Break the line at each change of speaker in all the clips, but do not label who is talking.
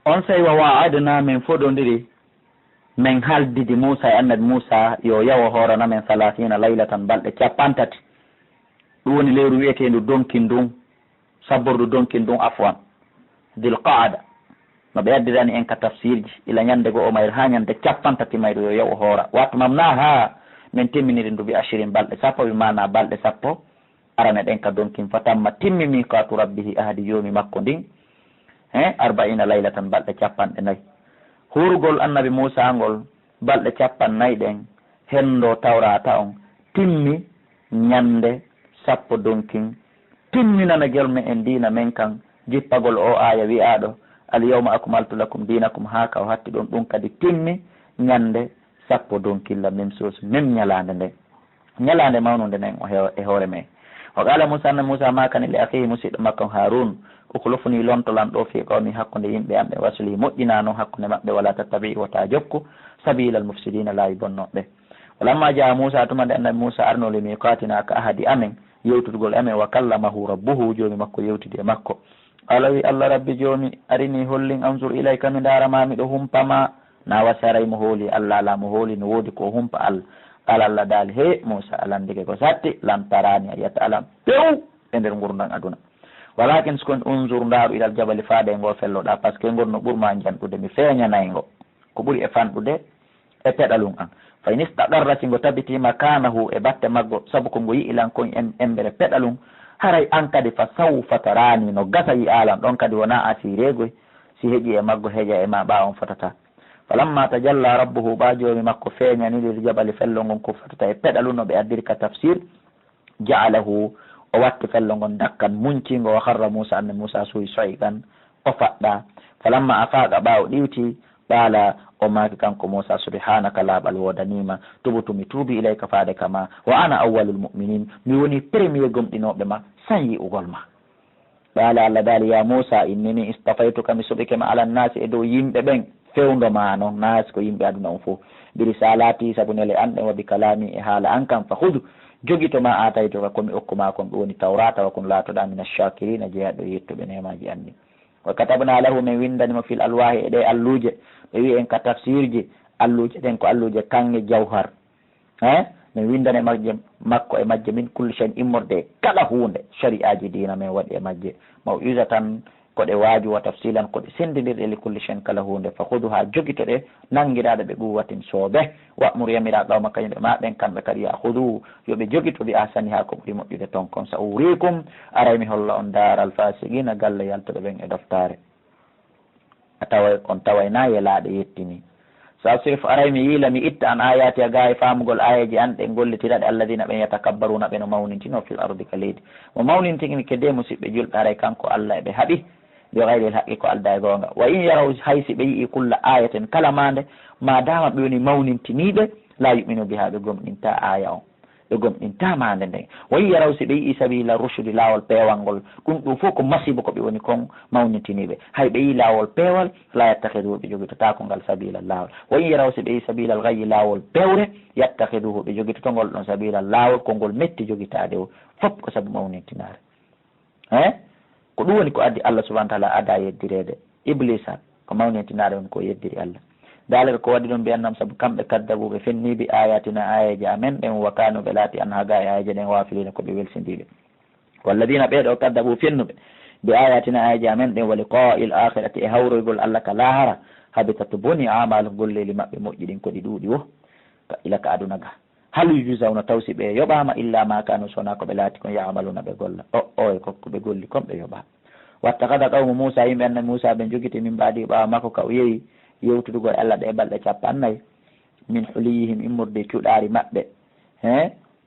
on say wa wa'adna min fodondiri min haldidi Musa e annabi Musa yo yawa horana men 30 laylatan balɗe 50 ɗum woni leyru wiyetendu donkin ndun sabbordu donkin ndun afwan dil qaada no ɓe addirani en ka tafsirji ila ñande go o mayre ha ñande 50 mayru yo yawa hoora wattu mam na ha min timminiri ndu bi ashirin balɗe 10 wi mana balɗe 10 arane ɗen ka donkin fatamma timmi miqatu rabbihi ahadi yomi makko ndin 40 laylatan balɗe 50 hurgol annabi Musa ngol balɗe 50 ɗen hendo tawrata on timmi ñande 10 donkin timminana gelme en dina men kan jippagol o aya wi'aɗo al yawma akmaltu lakum dinakum haka o hatti ɗon ɗum kadi timmi ñande 10 donkilla même chose même ñalande mawnude nen e hoore men o qala Musa annabi Musa makani li akhihi musidɗo makko Harun uklufni lontolan ɗo fi qawmi hakkude yimɓe am ɓe wasli moƴƴina noon hakkude maɓɓe wala tattabi wata jokku sabilal mufsidina laawi bonnoɓe walamma jaa Musa tumande annabi Musa arnoli miqatina ka ahadi amen yewtutugol amen wa kallamahu rabbuhu joomi makko yewtidi e makko ala wi Allah rabbi joomi arini hollin anzur ilayka mi darama miɗo humpama na wasaray mo hooli Allah ala mo hooli no woodi ko humpa Allah qala Allah daali he Musa alandike ko satti lam tarani a yiyata alam pew e nder gurdam aduna walakin skon unzur ndaaru ilal jabali faade ngo felloɗa par ce que ngol no ɓurma janɗude mi feeñanaygo ko ɓuri e fanɗude e peɗalum an fa in istaqarra singo tabitima kanahu e batte maggo saabu ko ngo yi'ilan kon embere peɗalum haray an kadi fa sawfa tarani no gasa yi'alan ɗon kadi wona a siregoy si heeƴi e maggo heeƴa e ma ɓa on fotata falamma tajalla rabbuhu ɓa joomi makko feeñanidir jabali fello ngon ko fotata e peɗalum no ɓe addiri ka tafsir ja'alahu o watti fello ngon dakkan muncingo wa harra Musa annabi Musa suyi soygan o faɗɗa falamma afaqa ɓawo ɗiwti ɓaala o maki kanko Musa subhanaka laaɓal wodanima tubutumi tuubi ilayka faade kama wa ana awwalul mu'minin mi woni premier gomɗinoɓe ma san yi'ugol ma ɓaala Allah daali ya Musa innini istafaytuka mi soɓikema ala nnasi e dow yimɓe ɓen fewndoma noon naasi ko yimɓe aduna on fof biri salati sabu nele an ɗen wa bi kalami e haala an kam fa hudu jogitoma ataytoka komi okkuma kon ɗum woni tawrata wa kon laatoɗa min ashakirina jeeyaɗo yettuɓe nemaji anni wa katabna lahu min windanimo fil alwahi e ɗe alluje ɓe wi en ka tafsirji alluje ɗen ko alluje kange jawhar min windane majje makko e majje min kulli shen immorde e kala hunde shari'aji dina men waɗi e majje maw'isa tan koɗe waaju wa tafsilan koɗe sendidirɗe li kulli shen kala hunde fa hudu ha jogitoɗe nangiraɗe ɓe quwwatin soobe wa'mur yamira qawma kañumɓe ma ɓen kamɓe kadi ya hudu yoɓe jogito bi ahsani ha ko ɓuri moƴƴude ton kon sa urikum aray mi holla on daral fasigina galle yaltoɓe ɓen e doftare a tawa on tawayna yelaɗe yettini sa sirif aray mi yiila mi itta an ayati a ga e famugol ayaji an ɗe gollitiraɗe alladina ɓen yatakabbaruna ɓe no mawnintino fil ardi ka leydi mo mawnintini ke de musidɓe julɓe aray kanko Allah eɓe haaɓi bi gayril haqqi ko alda e gonga wa in yaraw haysi ɓe yii kulla ayaten kala mande ma dama ɓe woni mawnintiniɓe la yuminu biha ɓe gomɗinta aya on ɓe gomɗinta mande nden wa in yaraw si ɓe yii sabila rushdi lawol peewal ngol ɗum ɗum fof ko masiba ko ɓe woni kon mawnintiniɓe hay ɓe yii lawol peewal la yattahiduhu ɓe jogitotako ngal sabila lawol wa in yaraw si ɓe yii sabila al gayyi lawol pewre yattahiduhu ɓe jogitotongol ɗon sabila lawol kongol metti jogitade o foof ko saabu mawnintinare ko ɗum woni ko addi Allah subahana taala ada yeddirede iblisa ko mawnintinare on ko yeddiri Allah daalere ko waɗi ɗum mbiyannam saabu kamɓe kaddabuɓe fenniɓe ayatina ayaji amen ɗen wa kanu ɓe laati an haga e ayaji ɗen wafilina koɓe welsindiɓe walladina ɓeeɗo kaddabu fennuɓe bi ayatina ayaji amen ɗen wa liqa'il akhirati e hawroygol Allah ka lahara habitat boni amalu golleli maɓɓe moƴƴi ɗin koɗi ɗuuɗi wo ka ila ka aduna ga hal yujzawna tawsi ɓe yoɓama illa ma kanu sona koɓe laati kon yamaluna ɓe golla o e kokko ɓe golli kon ɓe yoɓa watta kada qawmu Musa yimɓe annabi Musa ɓe jogiti min mbaadi ɓawa makko ka o yeeyi yewtudugol Allah ɗe balɗe 50 min huliyihim immurde cuɗari maɓɓe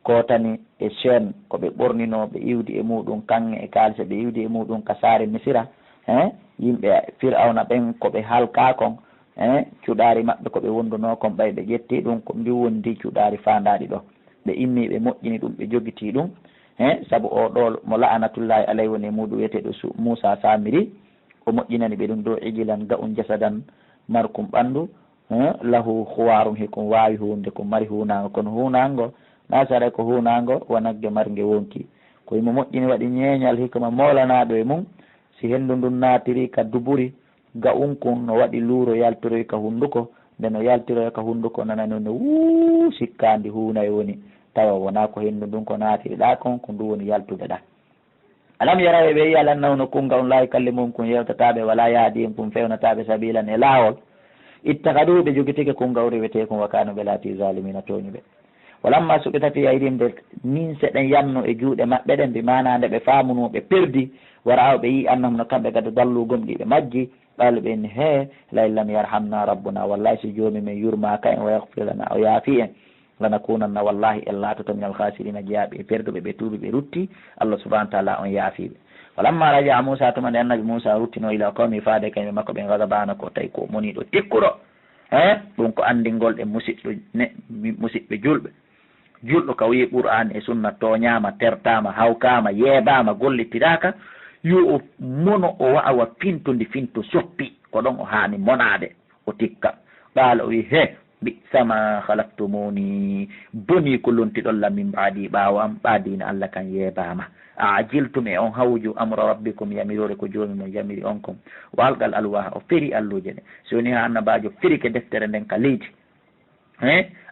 kotani e chaine koɓe ɓornino ɓe iwdi e muɗum kange e kalise ɓe iwdi e muɗum ka saare misira yimɓe fir'auna ɓen koɓe halka kon cuɗari maɓɓe koɓe wonduno kon ɓay ɓe ƴetti ɗum ko mbi wondi cuɗari fandaɗi ɗo ɓe immi ɓe moƴƴini ɗum ɓe jogiti ɗum saabu o ɗo mo la'anatullahi alayhi woni muɗum wiyeteɗo Musa Samiri o moƴƴinani ɓe ɗum dow ijilan ga un jasadan markum ɓandu lahu khuwarum hikum wawi hunde ko mari hunago kono hunago na sara ko hunago wonagge marge wonki koyemo moƴƴini waɗi ñeeñal hikma molanaɗo e mum si hendu ndun natiri ka duburi ga unkun no waɗi luuro yaltiroy ka hunduko nde no yaltiroy ka hunduko nanano no wuu sikkandi hunay woni tawa wona ko hendu ɗum ko naatiɗa kon ko ndu woni yaltude ɗa alam yarawe ɓe yi alannawno kunga on laawi kalle mum kun yewtataɓe wala yaadi en kum fewnataɓe sabilan e laawol ittakaɗu ɓe jogi tigi kunga rewete kum wakano ɓe laati zalimina toñuɓe walamma suɓita fi ayrimde min seɗen yanno e juuɗe maɓɓe ɗen mbi manande ɓe famuno ɓe perdi wara aw ɓe yi annahum no kamɓe gada dallu gomɗi ɓe majji ɓaalo ɓe ni he la illam yarhamna rabbuna wallahi si joomi men yurmaka en wa yahfir lana o yaafi en lanakunanna wallahi en laatoto min alkhasirina jeeyaɓe e perduɓe ɓe tuuɓi ɓe rutti Allah subahana taala on yaafiɓe walamma raja Moussa tuma nde annabi Moussa ruttino ila qawmi faade kañɓe makko ɓe gadabana ko tawi ko moniɗo tikkuɗo ɗum ko andingol ɗe musidɓe julɗo ka wi Qur'an e sunna toñama tertama hawkama yeebama gollitiraka yo o mono o wawa fintude finto soppi ko ɗon o hani monade o tikka ɓaalo o wi he bisama halaktumuni boni ko lontiɗolla min mbaadi ɓaawo am ɓaadina Allah kan yeebama a ajiltum e on hawju amra rabbikum yamirore ko joomi mon yamiri on kon walgal alwaha o feri alluje ɗe so woni ha annabajo ferike deftere nden ka leydi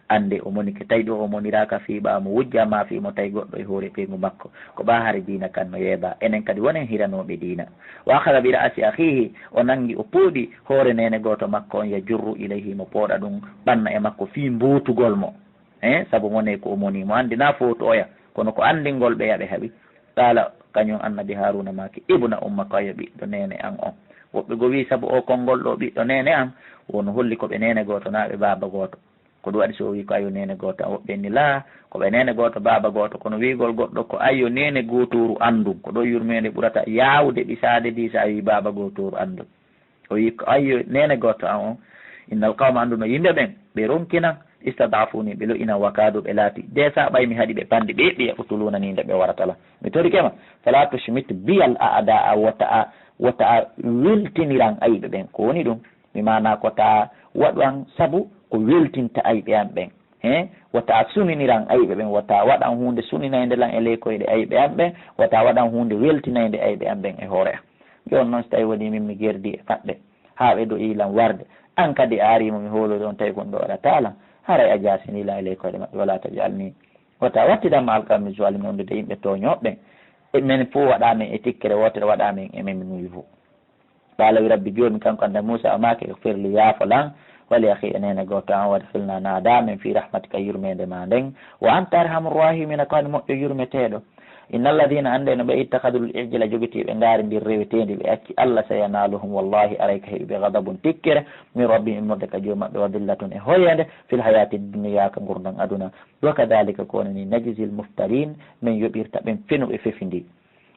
ande o monike tawi ɗo o moniraka fiiɓamo wujjama fimo tawi goɗɗo e hoore ɓeygu makko ko ɓa haare diina kan no yeeɓa enen kadi wonen hiranoɓe diina wa akhada bi ra'si akhihi o nangi o pooɗi hoore nene goto makko on ya jurru ilayhi mo pooɗa ɗum ɓanna e makko fi mbotugol mo saabu mone ko o moni mo andi na foto oya kono ko andingol ɓe yaɓe haaɓi qala kañum annabi haruna maki ibna umma kayo ɓiɗɗo nene an on woɓɓe go wi saabu o konngol ɗo ɓiɗɗo nene an wono holli koɓe nene goto naɓe baba goto ko ɗum waɗi so wi ko ayo nene goto woɓɓe ni la koɓe nene goto baba goto kono wigol goɗɗo ko ayo nene gotoru andum ko ɗo yurmede ɓurata yawde ɓisade di sa wi baba gotoru andum o wi ko ayo nene goto an on innal qawma anduno yimɓe ɓen ɓe ronkinan istadafuni ɓe lo'inan wakadu ɓe laati de sa ɓay mi haaɗi ɓe pandi ɓe ɓe yaɓutuluna ni nde ɓe waratala mi torikema fala tushmit biyal aada a wota a weltiniran ayɓe ɓen ko woni ɗum mi mana ko ta waɗan saabu ko weltinta ayɓe am ɓen wata suniniran ayɓe ɓen wata waɗan hunde suninayde lan e leykoyɗe ayɓe am ɓen wata waɗan hunde weltinayde ayɓe am ɓen e hoore am joni noon so tawi woni min mi gerdi e maɓɓe ha ɓe do ilan warde an kadi arimo mi hoolode on tawi kon ɗo waɗatalan haray a jasinila e leykoyɗe maɓɓe wala tajalni wata wattidanma alkammi joalimi ondude yimɓe toñoɓɓen men fo waɗamen e tikkere wotere waɗamen e men nuyi fo ɓaalawi rabbi joni kanko anda Moussa amake e firli yaafo lan wali akhi enene goto an waɗa filna nadamen fi rahmatika yurmede ma nden wa anta arhamur rahimina kawani moƴƴo yurmeteɗo inna alladina ande no ɓe ittahadul ijla jogitiɓe ngaari ndir rewetedi ɓe acci Allah sayanaluhum wallahi aray ka heeɓi ɓe gadabun tikkere min rabbihim immorde ka joomaɓɓe wa dillatun e hoyede fil hayati dunia ka gurdan aduna wa kadalika ko wonani najzil muftarin min yoɓirta ɓen fenuɓe fefindi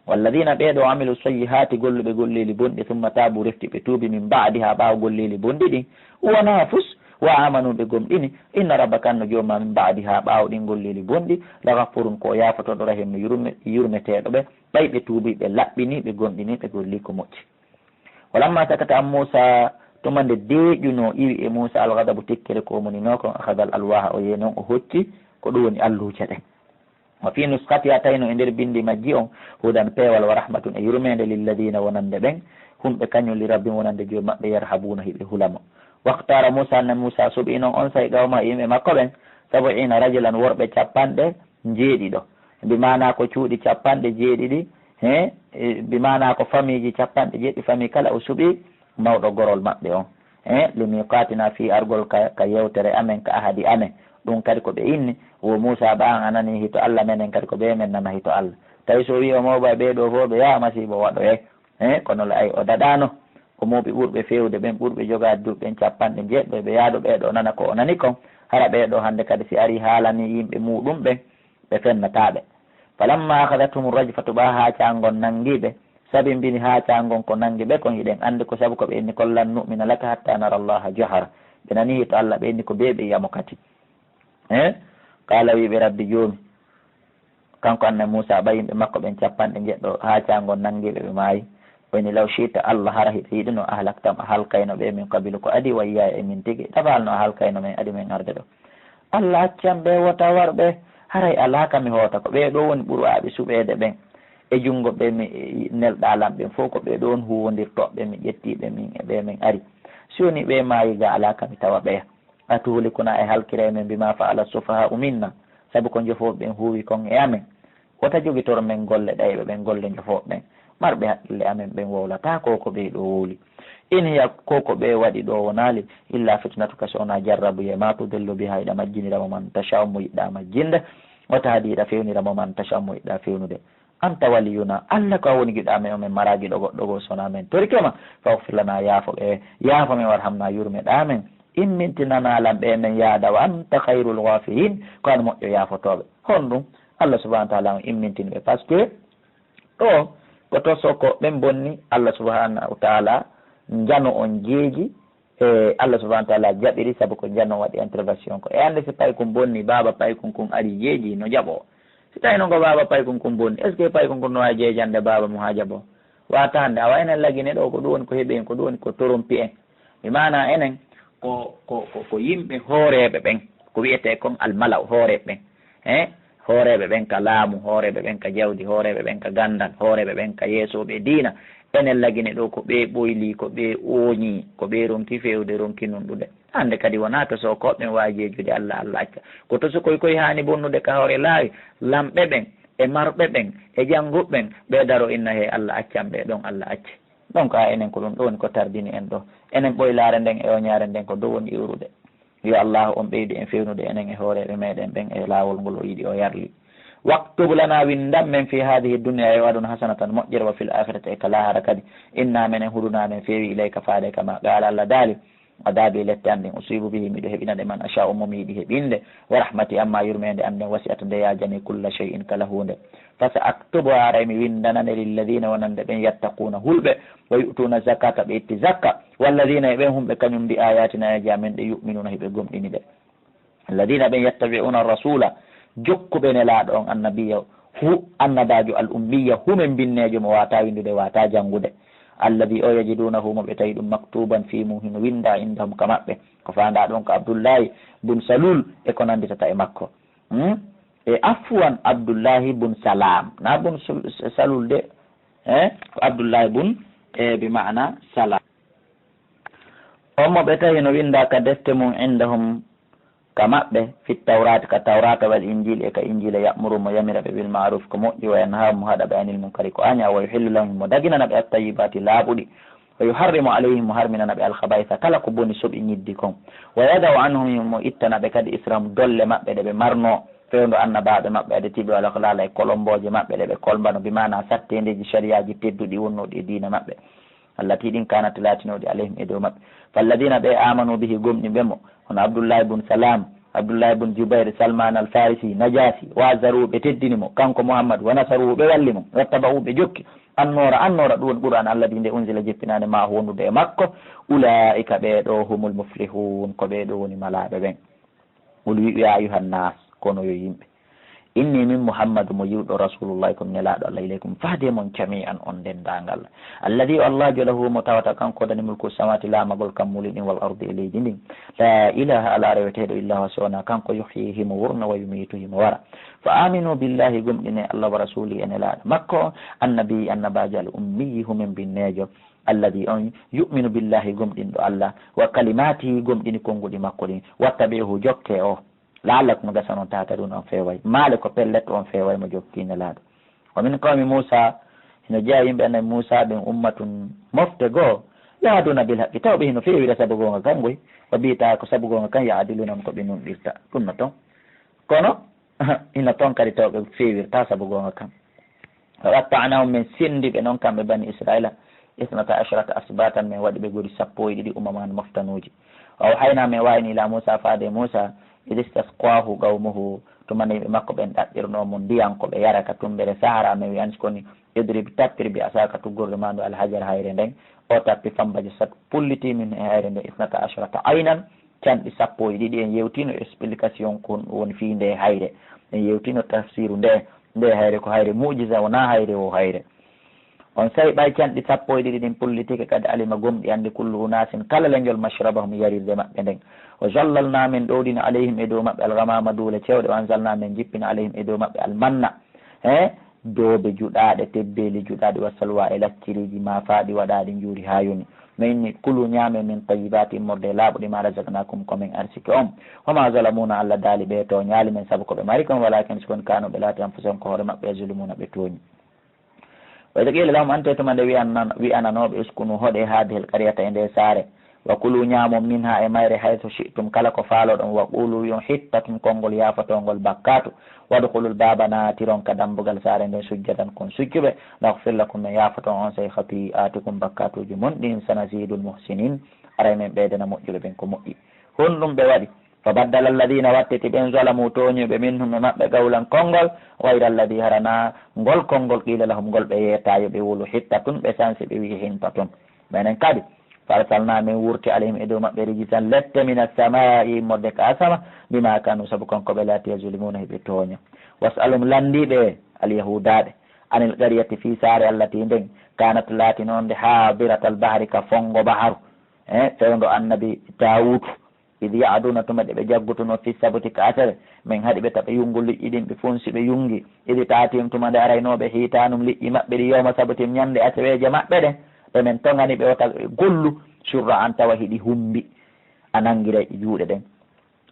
walladina ɓeeɗo amilu sayihati golluɓe golleli bonɗi summa tabu refti ɓe tuubi min baadi ha ɓaawa golleli bonɗi ɗin wona fus wa amanuɓe gomɗini inna rabbaka anno jooma min baadi ha ɓaawa ɗin golleli bonɗi la gafurun ko yafotoɗo rahen no yurmeteɗo ɓe ɓay ɓe tuubi ɓe laɓɓini ɓe gonɗini ɓe golli ko moƴƴi walamma sakata an Moussa tuma nde deeƴuno iwi e Moussa algadabu tikkere ko monino kon ahadal alwaha o yeyi noon o hocci ko ɗum woni alluje ɗen wa fi nuskati a tawino e nder bindi majji on hudan peewal wa rahmatun e yurmede lilladina wonande ɓen humɓe kañum li rabbi wonande joom maɓɓe yarhabuna hiɓe hulamo waktara Moussa annabi Moussa suuɓi noon on say gawma yimɓe makko ɓen saabu ina rajulan worɓe capanɗe jeeɗiɗo mbimana ko cuuɗi capanɗe jeeɗiɗi mbimana ko famille ji capanɗe jeeɗiɗi famille kala o suuɓi mawɗo gorol maɓɓe on limi katina fi argol ka yewtere amen ka ahadi amen ɗum kadi ko ɓe inni wo Moussa ɓan anani hito Allah menen kadi ko ɓe men nana hito Allah tawi so wi o mawɓe ɓeɗo fo ɓe yaha masibo waɗo kono la ay o daɗano ko moɓe ɓurɓe fewde ɓen ɓurɓe jogade duɓɓen capanɗe jeɗɗo ɓe yaado ɓeɗo nana ko o nani kon hara ɓeɗo hande kadi si ari haalani yimɓe muɗum ɓe fennataɓe falamma akhadathum rajfatu ɓa ha cangon nangiɓe sabi mbini ha cangon ko nangi ɓe kon hiɗen andi ko saabu ko ɓe inni kollan nu'mina laka hatta nara allaha jahara ɓe nani hito Allah ɓe inni ko ɓe yiyamo kadi kala wiɓe rabbi joomi kanko annabi Moussa ɓa yimɓe makko ɓen capanɗe jeɗɗo ha cangon nangiɓe ɓe maayi woni law shita Allah hara hiɗo yiɗino ahlaktam a halkayno ɓe min kabilu ko adi wayya e min tigui tafalno a halkayno men adi men arde ɗo Allah accam ɓe wota warɓe haray alaka mi hoota ko ɓeɗo woni ɓurwaɓe suɓede ɓen e junngo ɓe mi nelɗalam ɓen fof ko ɓe ɗon huwondirtoɓe mi ƴettiɓe min e ɓe min ari si woni ɓe maayi ga ala kami tawa ɓeya a tuhuli kuna e halkira men mbima fa ala sufaha minna saabu ko jofoɓe ɓen huuwi kon e amen wota jogitoro men golle ɗayɓe ɓen golle jofoɓe ɓen marɓe haqqille amen ɓen wowlata koko ɓe ɗo wowli in hiya koko ɓe waɗi ɗo wonali illa fitnatuka so wona jarrabu ye ma tudellu biha yiɗa majjiniramo man tacha mo yiɗɗa majjinde wata haadi yiɗa fewniramo man tacha mo yiɗɗa fewnude anta waliyuna allah ko woni giɗamen omen maraji ɗo goɗɗo go sona men torikema fawfir lana yaafo ɓe yaafo men warhamna yurmeɗamen immintinanalam ɓe men yaada wa anta hayrul ghafirin ko an moƴƴo yaafotoɓe hon ɗum allah subahana taala o immintin ɓe par ce que ɗo ko to soko ɓen bonni allah subahanahu taala jano on jeeji e allah subahana taala jaɓiri saabu ko jano waɗi intervention ko e ande si pay kon bonni baba pay kon kon ari jeeji no jaɓo si tawi noon ko baba pay kon kon bonni est ce que pay kon kon no wawi jeejande baba mo ha jaɓo wata hande a waynen lagine ɗo ko ɗum woni ko heeɓi en ko ɗum woni ko torompi en mi mana enen ko yimɓe hooreɓe ɓen ko wiyete kon almalaw hooreɓe ɓen hooreɓe ɓen ka laamu hooreɓe ɓen ka jawdi hooreɓe ɓen ka gandal hooreɓe ɓen ka yeesoɓe diina enen lagine ɗo ko ɓe ɓoyli ko ɓe ooñi ko ɓe ronki fewde ronki nunɗude hande kadi wona to so koɓɓen wawi jeejude allah allah acca ko to so koye hani bonnude ka hoore laawi lamɓe ɓen e marɓe ɓen e jannguɓe ɓen ɓe daro inna he allah accan ɓe ɗon allah acci donc ha enen ko ɗum ɗo woni ko tardini en ɗo enen ɓoylare nden e oñare nden ko dow woni iwrude yo allah on ɓeydi en fewnude enen e hooreɓe meɗen ɓen e laawol ngol o yiɗi o yarli waktub lana windam men fi hadihi dunia e waɗon hasanatan moƴƴere wa fil akhirati e ka lahara kadi inna menen huɗunamen feewi ilayka faade kama qala allah daali a daabi lette an ndin usibu bihi miɗo heɓinade man acha o momi yiɗi heɓinde wa rahmati amma yurmede an nden wasi'ata nde yajani culla chey in kala hunde par ce que actubu aray mi windanane lilladina wonande ɓen yattaquna hulɓe wa yu'tuna zakata ɓe itti zakka walladina e ɓen humɓe kañum mbi ayatina e jamen ɗe yuminuna heɓe gomɗini ɗe alladina ɓen yattabi'una rasula jokkuɓe nelaɗo on annabiya hu annabajo al ummiya humen binnejo mo wata windude wata janggude alladi o yajidunahu mo ɓe tawi ɗum maktuban fimu hino winda indahum ka maɓɓe ko fanda ɗon ko abdoullahi bun salul e ko nanditata e makko e afwan abdoullahi bun salam na bun salul de ko abdoullahi bun e bi mana salam on mo ɓe tawi no winda ka defte mum indahum ka maɓɓe fit tawrate ka tawrata wal injil e ka injila ya'muru mo yamira ɓe bil ma'ruf ko moƴƴi wa yanha mo haɗa ɓe anil munkari ko aña wa yuhillu lahum mo daginana ɓe attayibati laaɓuɗi wa yuharrimu alayhim mo harminana ɓe alkhabaitha kala ko boni soɓi ñiddi kon wa yadau anhum mo ittana ɓe kadi isram dolle maɓɓe ɗe ɓe marno fewndo annabaɓe maɓɓe ade tiɓe wala ko laala e kolomboje maɓɓe ɗe ɓe kolmbano bimana sattedeji sariyaji tedduɗi wonnoɗi e diina maɓɓe allati ɗin kanat latinoɗi alayhim e dow maɓɓe falladina ɓe amanu bihi gomɗi ɓemo hono abdoullahi bun salam abdoullahi bun jubair salman al farisi najasi wazaruɓe teddinimo kanko mouhammad wa nasaruhu ɓe wallimo wattaba'u ɓe jokki annora ɗum woni qur'an alladi nde unzila jeppinade ma wondude e makko ulaika ɓeɗo humul muflihun ko ɓeɗo woni malaɓe ɓen wol wi ya ayuhannas kono yo yimɓe inni min mouhammadou mo yiwɗo rasulullahi komi nelaɗo allah ileykum faade mon cami an on dendagal alladi o allah jolahu mo tawata kanko dani mulku samati lamagol kammuli ɗin wal ardi e leydi ndin la ilaha ala reweteɗo illa wa sowona kanko yuhyi himo wurna wa yumitu himo wara fa aminu billahi gomɗine allah wa rasuli e nelaɗo makko annabi annabajo al ummiyi humen binnejo alladi on yuminu billahi gomɗinɗo allah wa kalimatihi gomɗini konnguɗi makko ɗin watta ɓehu jokke o laalla kono gasa noon tata ɗum on feway maale ko pellet on feway mo jokkine laaɗo o min qawmi moussa hino jeeya yimɓe annabi moussa ɓen ummatun mofte goo yaaduna bil haqqi tawɓe hino fewira sabu gonga kangoy o mbiyata ko sabu gonga kan yaadilunam koɓe nunɗirta ɗum no toon kono hino toon kadi tawɓe fewirta sabu gonga kan o wattanahum min sendiɓe noon kamɓe bani israila isnata ashrata asbatan min waɗi ɓe gori sappo e ɗiɗi umaman moftanuji o hayna min waynila moussa faade moussa idistasqahu gawmuhu tumaniɓe makko ɓen ɗaɓɓirnomo ndiyan ko ɓe yaraka tumbere sahara mi wi ansi koni idrib tappir bi asaka tuggurde ma ndu alhajar hayre nden o tappi fambaji sat pullitimin e hayre nde isnata ashrata aynan canɗi sappo e ɗiɗi en yewtino explication kon woni fi nde hayre en yewtino tafsiru nde hayre ko hayre mujiza wona hayre o hayre on sawi ɓay canɗi sappo e ɗiɗi ɗin pullitike kadi alima gomɗi andi kullu unasin kala leñol mashrabahum yarirde maɓɓe nden o jallalna min ɗowɗina alayhim e dow maɓɓe algamama duule cewɗe o anzalna min jippina alayhim e dow maɓɓe almanna doobe juɗaɗe tebbeli juɗaɗe wa salwa e lacciriji ma faaɗi waɗaɗi juuri ha yoni min kulu ñaame min tayibati immorde laaɓuɗi ma razaqnakum komin arsike on wama zalamuna allah daali ɓe to ñaali men saabu koɓe mari kon walakin sokon kano ɓe laati anfusen ko hoore maɓɓe zulumuna ɓe tooñi wayde qila lahum ante tuma nde wi'ananoɓe uskunu hoɗe haade hel qariyata e nde saare wa kulu ñaamon min ha e mayre hayso shi'tum kala ko faaloɗon wa qulu yon hittatum konngol yafatongol bakkatu wadkhulul baba naatiron ka dambugal saare nden sujjadan kon sujjuɓe nahfir lakum min yafaton on say khati'atikum bakkatuji mon ɗin sanazidul muhsinin aray men ɓeydana moƴƴuɓe ɓen ko moƴƴi honɗum ɓe waɗi fa baddala alladina wattiti ɓen zalamu toñuɓe minhum e maɓɓe gawlan konngol wayra alladi harana ngol konngol qila lahum ngol ɓe yeetayo ɓe wolu hittatun ɓe sansi ɓe wi hintatun ɓenen kadi farsalna min wurti alayhim e dow maɓɓe rijitan lette min assamai modde ka asama bima kanu saabu konko ɓe laati yazulimuna heɓe tooña wasalum landiɓe alyahudaɓe anil qariyati fi saare allati nden kanat laati noon nde habiratal bahri ka fongo baharu fewndo annabi dawudu id yaaduna tuma ɗe ɓe jaggutuno fi sabuti ka asere min haɗi ɓe taɓa yungu liƴƴi ɗin ɓe funsi ɓe yungi idi tatim tuma nde araynoɓe hitanum liƴƴi maɓɓe ɗi yowma sabutim ñande aseweje maɓɓe ɗen ɓemen tongani ɓe wota gollu surra an tawa hiɗi humbi a nanguira juuɗe ɗen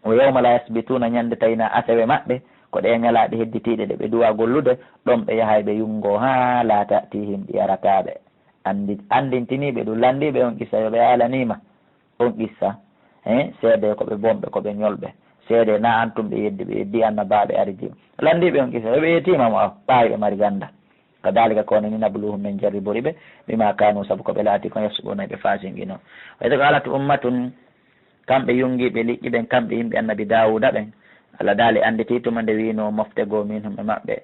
o yawma la yasbituna ñande tawina asewe maɓɓe ko ɗe ñalaɗe hedditiɗe ɗe ɓe duwa gollude ɗon ɓe yahay ɓe yungo ha laata tihim ɗi yarataɓe andintiniɓe ɗum landiɓe on qissa yoɓe alanima on qissa seede koɓe bomɓe koɓe ñolɓe seede na antum ɓe yeddi annabaɓe aridi landiɓe on qissa yoɓe yettima mo ɓaawi ɓe mari ganda kadalika kono ni nabluhum min jarribori ɓe bima kanu saabu koɓe laati ko yasɓuna ɓe fasinguino wayde ko alatu ummatun kamɓe yungiɓe liƴƴi ɓen kamɓe yimɓe annabi dawuda ɓen allah daali anditi tuma nde wino moftego minhum e maɓɓe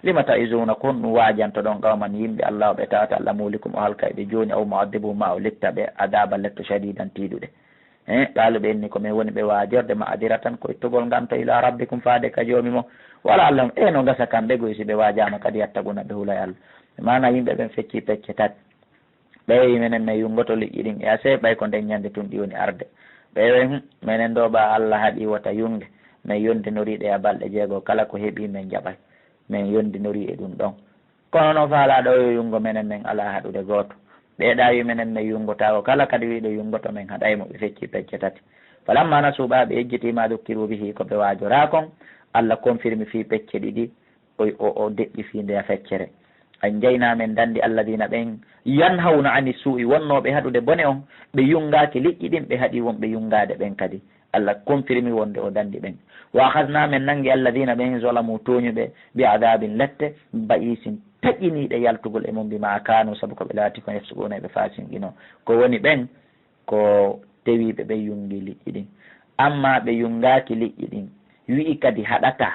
lima taizuna ko ɗum wajanto ɗon qawman yimɓe allah ɓe tawata allah mulikum o halka ɓe joni aw muadibu ma o litta ɓe adaba letto shadidan tiiɗuɗe ɗaluɓe enni komin woni ɓe wajorde ma adira tan ko ittugol nganto ila rabbikum faade ka joomi mo wala allah no gasa kamɓe goy si ɓe wajama kadi yattaguna ɓe hulay allah mana yimɓe ɓen fecci pecce tati ɓeyi menen min yungoto liƴƴi ɗin e ase ɓay ko nden ñande tun ɗi woni arde ɓewe minen ɗo ɓa allah haaɗi wota yunde min yondinoriɗe a balɗe jeego kala ko heeɓi min jaɓay min yondinori e ɗum ɗon kono noon faalaɗo yo yungo menen min ala haɗude goto ɓeeɗa wi menen min yungotago kala kadi wiɗo yungoto min haɗaymo ɓe fecci pecce tati falamma nasuɓa ɓe ejjitima dukkiru bihi koɓe wajora kon allah confirme fi pecce ɗiɗi o deƴƴi fi ndeya feccere en jeynamen dandi alladina ɓen yanhawna ani suu'i wonnoɓe haɗude bone on ɓe yungaki liƴƴi ɗin ɓe haaɗi wonɓe yungade ɓen kadi allah confirme wonde o dandi ɓen wa akhadnamen nangi alladina ɓen zolamu toñuɓe bi adabin lette bayisin taƴiniɗe yaltugol e mum bima kanu saabu koɓe laati ko yefsuɓuna ɓe fasinguino ko woni ɓen ko tewiɓe ɓe yungi liƴƴi ɗin amma ɓe yungaki liƴƴi ɗin wi'i kadi haɗata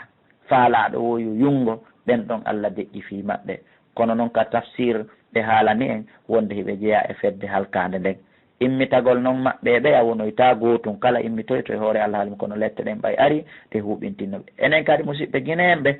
faalaɗo woyo yungo ɓen ɗon allah deƴƴi fi maɓɓe kono noon ka tafsir ɓe haalani en wonde hiɓe jeeya e fedde halkande nden immitagol noon maɓɓe ɓe a wonoyta gotum kala immitoy to e hoore allah haalimi kono lette ɗen ɓay ari te huɓintinnoɓe enen kadi musidɓe guineenɓe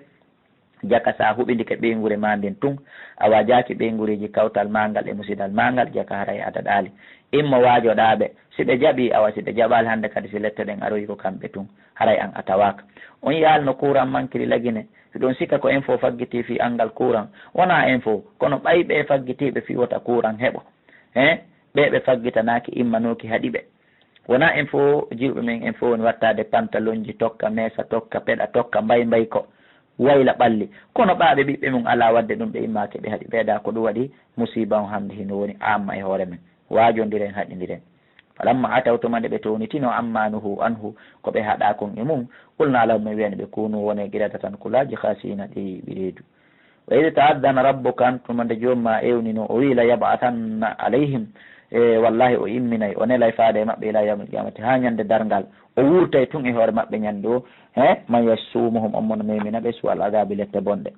jaka sa huɓidike ɓeygure ma ndin tun awa jaaki ɓeyguriji kawtal mangal e musidal mangal jaka haray adaɗali immo waajoɗaɓe siɓe jaaɓi awa siɓe jaɓali hande kadi si lette ɗen aroyi ko kamɓe tun haray an a tawaka on yaalno courant mankiri lagine ɗon sikka ko info faggiti fi angal courant wona info kono ɓayɓe faggitiɓe fi wota courant heɓo ɓeɓe faggitanaki immanoki haɗiɓe wona info jiwɓe men info woni wattade pantalon ji tokka mesa tokka peɗa tokka mbay ko wayla ɓalli kono ɓaɓe ɓiɓɓe mum ala wadde ɗum ɓe immake ɓe haɗi ɓeeɗa ko ɗum waɗi musiba o hande hino woni amma e hoore men wajodiren haɗidiren falamma atawtuma nde ɓe townitino ammanuhu anhu koɓe haɗa kon e mum qulna lahum min wiyani ɓe kunu wone guiɗata tan kulaji khasina ɗi ɓireedu wa id ta'addana rabbuka antuma nde jomma ewnino o wi la yab'athanna alayhim wallahi o imminay o nelay faade e maɓɓe ila yawmil qiyamati ha ñande dargal o wurtay tun e hoore maɓɓe ñande o man yassumuhum on mono memina ɓe suwal adabi lette bonɗe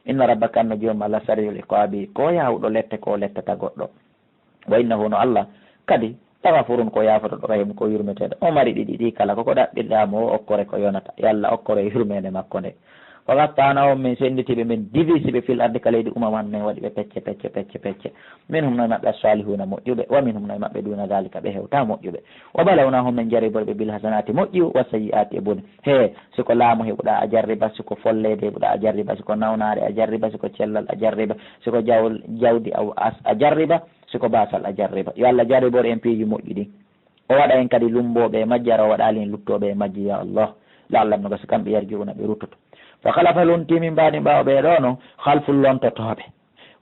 inna rabbaka anno jomma allah sariul iqabi ko yawɗo lette ko lettata goɗɗo wa innahu no allah kadi tagafurun ko yafoto ɗo rahim ko yurmeteɗo o mari ɗiɗi ɗi kala koko ɗaɓɓirɗamo o okkore ko yonata yo allah okkore yurmede makko nde wa qattanahum min senditiɓe min divisiɓe fil ardi ka leydi umaman min waɗi ɓe pecce minhum noye maɓɓe as-salihuna moƴƴuɓe wa minhum noye maɓɓe duna dalika ɓe hewta moƴƴuɓe wa balawnahum min jarriborɓe bil hasanati moƴƴi wa sayyi'ati e bone he siko laamu heɓuɗa a jarriba siko follede heɓuɗa a jarriba siko nawnare a jarriba siko cellal a jarriba siko jawdi a jarriba siko basal a jarriba yo Allah jarribore en piiji moƴƴi ɗi o waɗa en kadi lumboɓe e majji ara o waɗali en luttoɓe e majji ya Allah laallam noga so kamɓe yarjiuna ɓe ruttoto fa halafa lontimi mbani ɓawa ɓeɗo no halful lontotoɓe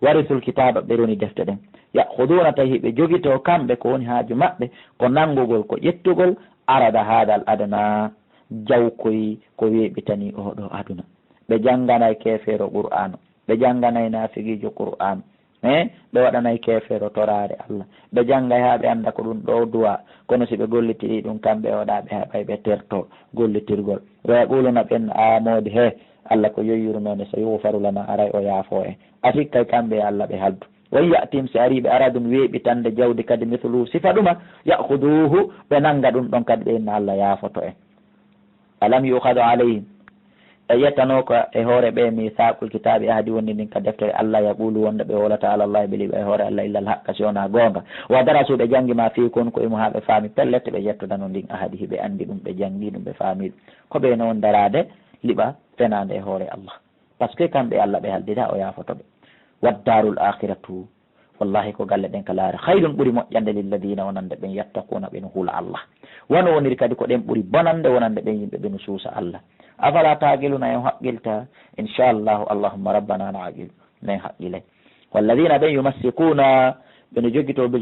warisul kitaba ɓe roni defte ɗen yahuduna tawi ɓe jogito kamɓe ko woni haaju maɓɓe ko nangugol ko ƴettugol arada hadal adana jawkoy ko weeɓitani oɗo aduna ɓe jangganay kefeero qur'anu ɓe jangganay nafigijo qur'anu ɓe waɗanay kefeero torare Allah ɓe janggay ha ɓe anda ko ɗum ɗo duwa kono si ɓe gollitiri ɗum kamɓe waɗaɓe haɓay ɓe terto gollitirgol wa yaquluna ɓen amode he Allah ko yoyyirunone so yufaru lana aray o yaafo en asikkay kamɓe Allah ɓe haldu won yatim si ari ɓe ara ɗum weeɓitande jawdi kadi mithlu sifa ɗuma yahuduhu ɓe nanga ɗum ɗon kadi ɓe inna Allah yaafoto en alam yuhadu alayhim e yettano ko e hoore ɓe misaqul kitabi ahadi wonni ndin ka deftere Allah yaqulu wonde ɓe wolata ala Allah biliɓe e hoore Allah illal haqqa si wona gonga wa darasuɓe janggima fi kon ko imo ha ɓe faami pellete ɓe yettodano ndin ahadi hiɓe andi ɗum ɓe janggi ɗum ɓe faami ɗum ko ɓe noon darade liɓa fenade e hoore Allah par ce que kamɓe Allah ɓe haldita o yaafotoɓe waddarul akhiratu wallahi ko galle ɗen ka laare hayrun ɓuuri moƴƴande lilladina wonande ɓen yattakuna ɓen huula Allah wono woniri kadi ko ɗen ɓuuri bonande wonande ɓen yimɓe ɓeno suusa Allah afala taqiluna en haqqilta inchallahu allahumma rabbana na aqil men haqqile walladina ɓen yumassikuna ɓeno joguito bil